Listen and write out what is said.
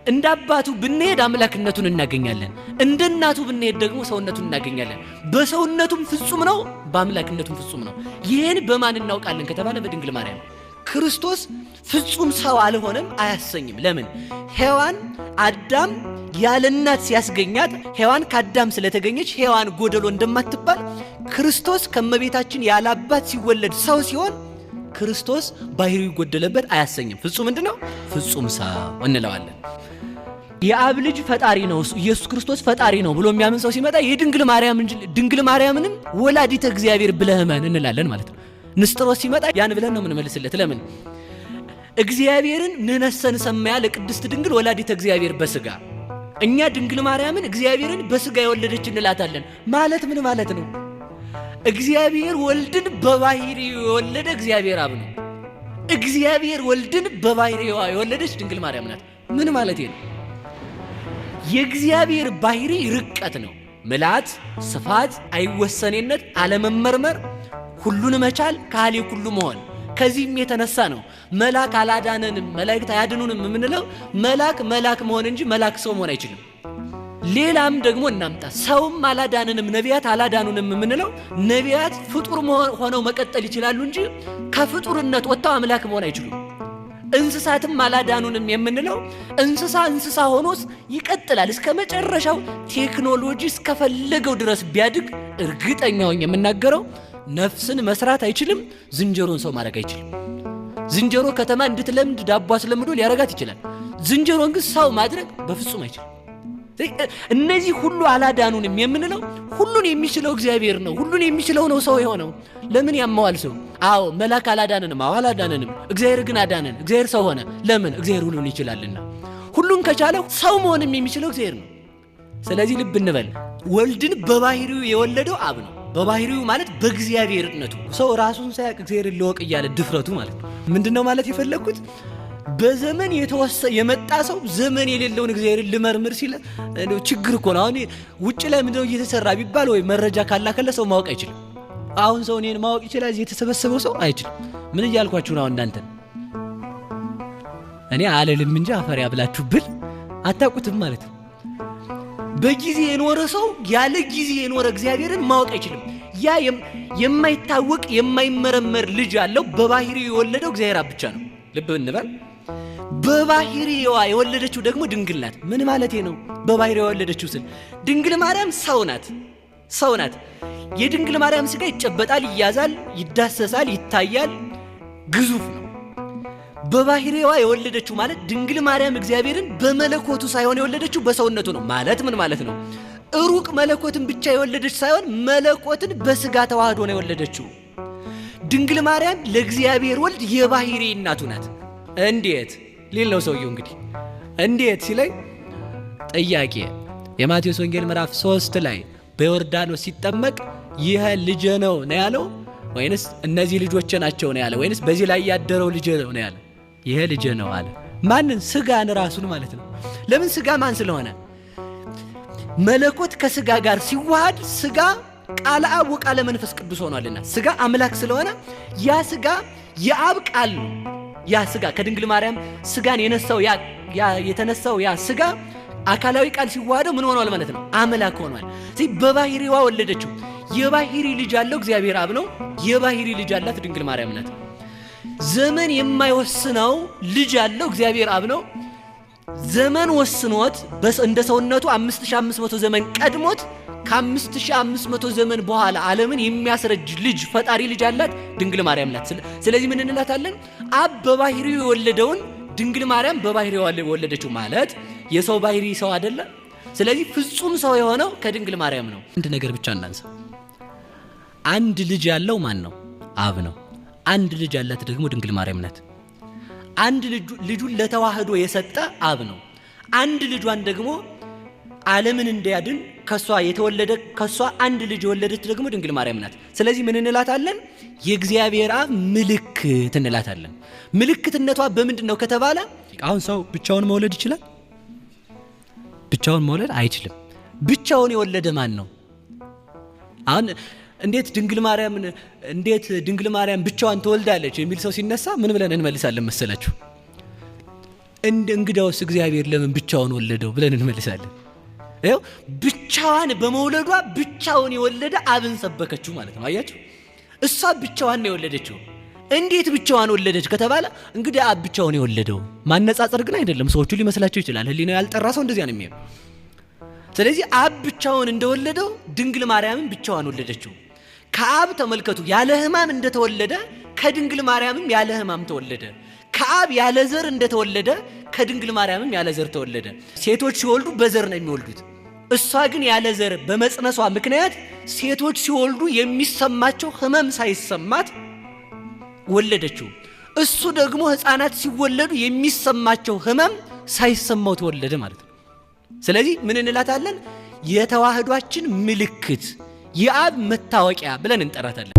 እንዳባቱ ብንሄድ አምላክነቱን እናገኛለን፣ እንደናቱ ብንሄድ ደግሞ ሰውነቱን እናገኛለን። በሰውነቱም ፍጹም ነው፣ በአምላክነቱም ፍጹም ነው። ይሄን በማን እናውቃለን ከተባለ በድንግል ማርያም። ክርስቶስ ፍጹም ሰው አልሆነም አያሰኝም። ለምን? ሔዋን አዳም ያለ እናት ሲያስገኛት ሔዋን ከአዳም ስለተገኘች ሔዋን ጎደሎ እንደማትባል ክርስቶስ ከመቤታችን ያለ አባት ሲወለድ ሰው ሲሆን ክርስቶስ ባህሪው ጎደለበት አያሰኝም። ፍጹም ምንድነው? ፍጹም ሰው እንለዋለን። የአብ ልጅ ፈጣሪ ነው ኢየሱስ ክርስቶስ ፈጣሪ ነው ብሎ የሚያምን ሰው ሲመጣ የድንግል ማርያም እንጂ ድንግል ማርያምንም ወላዲተ እግዚአብሔር ብለህመን እንላለን ማለት ነው። ንስጥሮስ ሲመጣ ያን ብለን ነው የምንመልስለት። ለምን? እግዚአብሔርን ንነሰን ሰማያ ለቅድስት ድንግል ወላዲተ እግዚአብሔር በስጋ እኛ ድንግል ማርያምን እግዚአብሔርን በስጋ የወለደች እንላታለን ማለት ምን ማለት ነው? እግዚአብሔር ወልድን በባህሪው የወለደ እግዚአብሔር አብ ነው። እግዚአብሔር ወልድን በባህሪዋ የወለደች ድንግል ማርያም ናት። ምን ማለት ነው? የእግዚአብሔር ባህሪ ርቀት ነው። ምልአት፣ ስፋት፣ አይወሰኔነት፣ አለመመርመር፣ ሁሉን መቻል፣ ካህሌ ሁሉ መሆን። ከዚህም የተነሳ ነው መልአክ አላዳነንም መላእክት አያድኑንም የምንለው። መልአክ መሆን እንጂ መልአክ ሰው መሆን አይችልም። ሌላም ደግሞ እናምጣ። ሰውም አላዳነንም ነቢያት አላዳኑንም የምንለው ነቢያት ፍጡር ሆነው መቀጠል ይችላሉ እንጂ ከፍጡርነት ወጥተው አምላክ መሆን አይችሉም። እንስሳትም አላዳኑንም የምንለው እንስሳ ሆኖስ ይቀጥላል እስከ መጨረሻው ቴክኖሎጂ እስከፈለገው ድረስ ቢያድግ እርግጠኛው የምናገረው ነፍስን መስራት አይችልም። ዝንጀሮን ሰው ማድረግ አይችልም። ዝንጀሮ ከተማ እንድትለምድ ዳቦ አስለምዶ ሊያረጋት ይችላል። ዝንጀሮን ግን ሰው ማድረግ በፍጹም አይችልም። እነዚህ ሁሉ አላዳኑንም የምንለው ሁሉን የሚችለው እግዚአብሔር ነው። ሁሉን የሚችለው ነው ሰው የሆነው። ለምን ያመዋል ሰው? አዎ መልአክ አላዳነንም። አዎ አላዳነንም። እግዚአብሔር ግን አዳነን። እግዚአብሔር ሰው ሆነ። ለምን? እግዚአብሔር ሁሉን ይችላልና። ሁሉን ከቻለው ሰው መሆንም የሚችለው እግዚአብሔር ነው። ስለዚህ ልብ እንበል። ወልድን በባህሪው የወለደው አብ ነው። በባህሪው ማለት በእግዚአብሔርነቱ። ሰው ራሱን ሳያውቅ እግዚአብሔርን ለወቅ እያለ ድፍረቱ ማለት ነው። ምንድነው ማለት የፈለኩት? በዘመን የመጣ ሰው ዘመን የሌለውን እግዚአብሔርን ልመርምር ሲል ችግር እኮ ነው። አሁን ውጭ ላይ ምንድነው እየተሰራ ቢባል ወይ መረጃ ካላከለ ሰው ማወቅ አይችልም። አሁን ሰው እኔን ማወቅ ይችላል፣ እዚህ የተሰበሰበው ሰው አይችልም። ምን እያልኳችሁ ነው? እናንተ እኔ አለልም እንጂ አፈር ያብላችሁ ብል አታውቁትም ማለት ነው። በጊዜ የኖረ ሰው ያለ ጊዜ የኖረ እግዚአብሔርን ማወቅ አይችልም። ያ የማይታወቅ የማይመረመር ልጅ ያለው በባህሪው የወለደው እግዚአብሔር ብቻ ነው። ልብ እንበል። በባህሪዋ የወለደችው ደግሞ ድንግል ናት። ምን ማለቴ ነው? በባህሪዋ የወለደችው ስል ድንግል ማርያም ሰው ናት። የድንግል ማርያም ስጋ ይጨበጣል፣ ይያዛል፣ ይዳሰሳል፣ ይታያል፣ ግዙፍ ነው። በባህሪዋ የወለደችው ማለት ድንግል ማርያም እግዚአብሔርን በመለኮቱ ሳይሆን የወለደችው በሰውነቱ ነው። ማለት ምን ማለት ነው? ሩቅ መለኮትን ብቻ የወለደች ሳይሆን መለኮትን በስጋ ተዋህዶ ነው የወለደችው። ድንግል ማርያም ለእግዚአብሔር ወልድ የባህሪ እናቱ ናት። እንዴት ሊል ነው ሰውየው። እንግዲህ እንዴት ሲለኝ ጥያቄ የማቴዎስ ወንጌል ምዕራፍ 3 ላይ በዮርዳኖስ ሲጠመቅ ይህ ልጄ ነው ያለው ወይንስ እነዚህ ልጆቼ ናቸው ነው ያለው? ወይንስ በዚህ ላይ ያደረው ልጄ ነው ያለው? ይሄ ልጄ ነው አለ። ማንን? ስጋን ራሱን ማለት ነው። ለምን? ስጋ ማን ስለሆነ? መለኮት ከስጋ ጋር ሲዋሃድ ስጋ ቃለ አብ ወቃለ መንፈስ ቅዱስ ሆኗልና ስጋ አምላክ ስለሆነ ያ ስጋ የአብ ቃል ነው። ያ ስጋ ከድንግል ማርያም ስጋን የተነሳው ያ ስጋ አካላዊ ቃል ሲዋሃደው ምን ሆኗል ማለት ነው? አምላክ ሆኗል። ስለዚህ በባህሪዋ ወለደችው። የባህሪ ልጅ ያለው እግዚአብሔር አብ ነው። የባህሪ ልጅ ያላት ድንግል ማርያም ናት። ዘመን የማይወስነው ልጅ ያለው እግዚአብሔር አብ ነው። ዘመን ወስኖት እንደ ሰውነቱ 5500 ዘመን ቀድሞት ከ5500 ዘመን በኋላ ዓለምን የሚያስረጅ ልጅ ፈጣሪ ልጅ ያላት ድንግል ማርያም ናት። ስለዚህ ምን እንላታለን? አብ በባህሪው የወለደውን ድንግል ማርያም በባህሪው የወለደችው ማለት የሰው ባህሪ ሰው አይደለ? ስለዚህ ፍጹም ሰው የሆነው ከድንግል ማርያም ነው። አንድ ነገር ብቻ እናንሳ። አንድ ልጅ ያለው ማን ነው? አብ ነው። አንድ ልጅ ያላት ደግሞ ድንግል ማርያም ናት። አንድ ልጁን ለተዋህዶ የሰጠ አብ ነው። አንድ ልጇን ደግሞ ዓለምን እንዲያድን ከሷ አንድ ልጅ የወለደች ደግሞ ድንግል ማርያም ናት። ስለዚህ ምን እንላታለን? የእግዚአብሔር አብ ምልክት እንላታለን። ምልክትነቷ በምንድን ነው ከተባለ አሁን ሰው ብቻውን መውለድ ይችላል? ብቻውን መውለድ አይችልም። ብቻውን የወለደ ማን ነው? አሁን እንዴት ድንግል ማርያም ብቻዋን ትወልዳለች የሚል ሰው ሲነሳ ምን ብለን እንመልሳለን መሰላችሁ? እንግዳውስ እግዚአብሔር ለምን ብቻውን ወለደው ብለን እንመልሳለን። ይኸው ብቻዋን በመውለዷ ብቻውን የወለደ አብን ሰበከችው ማለት ነው። አያችሁ፣ እሷ ብቻዋን ነው የወለደችው። እንዴት ብቻዋን ወለደች ከተባለ እንግዲህ አብ ብቻውን የወለደው ማነጻጸር ግን አይደለም። ሰዎቹ ሊመስላቸው ይችላል። ህሊናው ያልጠራ ሰው እንደዚያ ነው የሚያየው። ስለዚህ አብ ብቻውን እንደወለደው ድንግል ማርያምን ብቻዋን ወለደችው። ከአብ ተመልከቱ ያለ ሕማም እንደተወለደ ከድንግል ማርያምም ያለ ሕማም ተወለደ። ከአብ ያለ ዘር እንደተወለደ ከድንግል ማርያምም ያለ ዘር ተወለደ። ሴቶች ሲወልዱ በዘር ነው የሚወልዱት። እሷ ግን ያለ ዘር በመጽነሷ ምክንያት ሴቶች ሲወልዱ የሚሰማቸው ሕመም ሳይሰማት ወለደችው። እሱ ደግሞ ሕፃናት ሲወለዱ የሚሰማቸው ሕመም ሳይሰማው ተወለደ ማለት ነው። ስለዚህ ምን እንላታለን? የተዋህዷችን ምልክት፣ የአብ መታወቂያ ብለን እንጠራታለን።